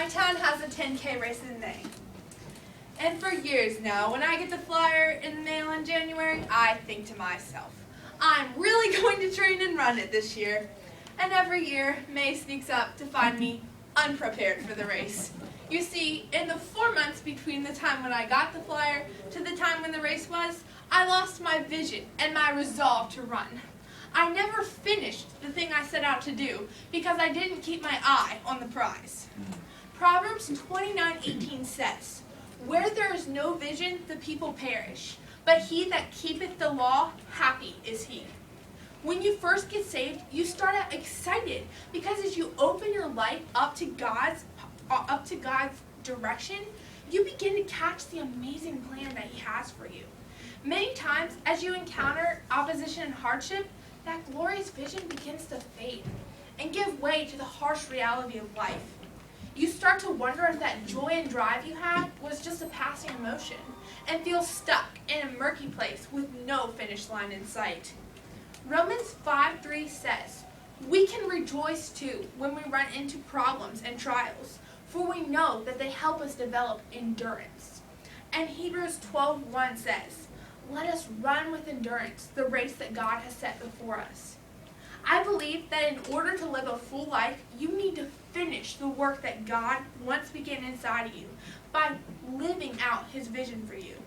My town has a 10K race in May. And for years now, when I get the flyer in the mail in January, I think to myself, I'm really going to train and run it this year. And every year, May sneaks up to find me unprepared for the race. You see, in the 4 months between the time when I got the flyer to the time when the race was, I lost my vision and my resolve to run. I never finished the thing I set out to do because I didn't keep my eye on the prize. Proverbs 29:18 says, "Where there is no vision, the people perish, but he that keepeth the law, happy is he." When you first get saved, you start out excited because as you open your life up to God's direction, you begin to catch the amazing plan that he has for you. Many times, as you encounter opposition and hardship, that glorious vision begins to fade and give way to the harsh reality of life. You start to wonder if that joy and drive you had was just a passing emotion and feel stuck in a murky place with no finish line in sight. Romans 5:3 says, "We can rejoice too when we run into problems and trials, for we know that they help us develop endurance." And Hebrews 12:1 says, "Let us run with endurance the race that God has set before us." I believe that in order to live a full life, you need to finish the work that God once began inside of you by living out his vision for you.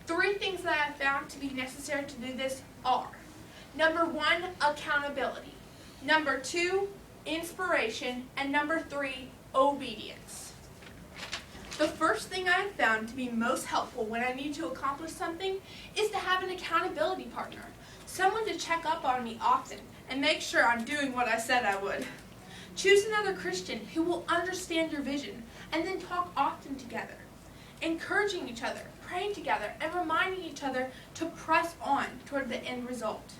3 things that I have found to be necessary to do this are: number 1, accountability; number 2, inspiration; and number 3, obedience. The first thing I have found to be most helpful when I need to accomplish something is to have an accountability partner, someone to check up on me often and make sure I'm doing what I said I would. Choose another Christian who will understand your vision and then talk often together, encouraging each other, praying together, and reminding each other to press on toward the end result.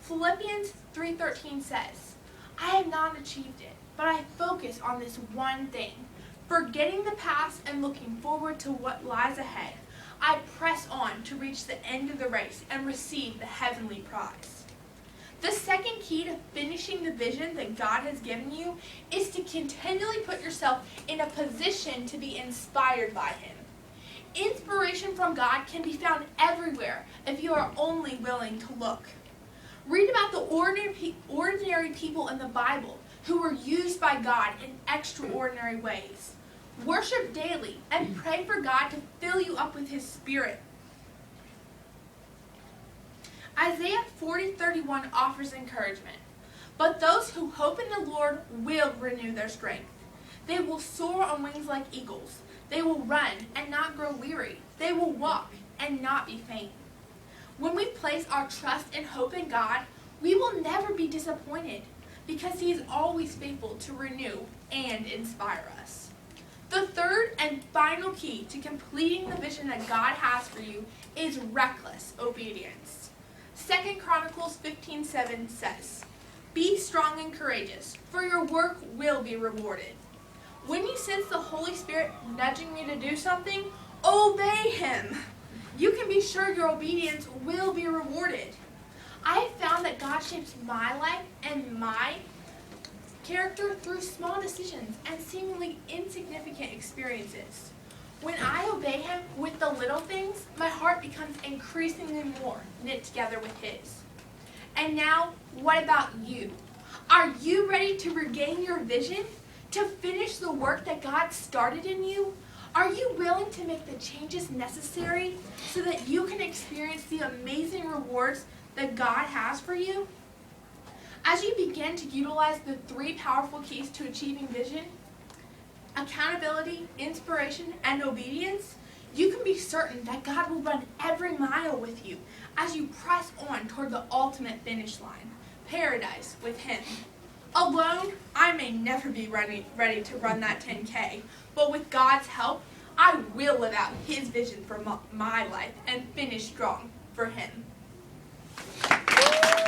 Philippians 3:13 says, "I have not achieved it, but I focus on this one thing. Forgetting the past and looking forward to what lies ahead, I press on to reach the end of the race and receive the heavenly prize." The second key to finishing the vision that God has given you is to continually put yourself in a position to be inspired by him. Inspiration from God can be found everywhere if you are only willing to look. Read about the ordinary people in the Bible who were used by God in extraordinary ways. Worship daily and pray for God to fill you up with his Spirit. Isaiah 40:31 offers encouragement. "But those who hope in the Lord will renew their strength. They will soar on wings like eagles. They will run and not grow weary. They will walk and not be faint." When we place our trust and hope in God, we will never be disappointed because he is always faithful to renew and inspire us. The third and final key to completing the vision that God has for you is reckless obedience. 2 Chronicles 15:7 says, "Be strong and courageous, for your work will be rewarded." When you sense the Holy Spirit nudging you to do something, obey him. You can be sure your obedience will be rewarded. I have found that God shapes my life and my character through small decisions and seemingly insignificant experiences. When I obey him with the little things, my heart becomes increasingly more knit together with his. And now, what about you? Are you ready to regain your vision? To finish the work that God started in you? Are you willing to make the changes necessary so that you can experience the amazing rewards that God has for you? As you begin to utilize the 3 powerful keys to achieving vision, accountability, inspiration, and obedience, you can be certain that God will run every mile with you as you press on toward the ultimate finish line, paradise with him. Alone, I may never be ready to run that 10K, but with God's help, I will live out his vision for my life and finish strong for him.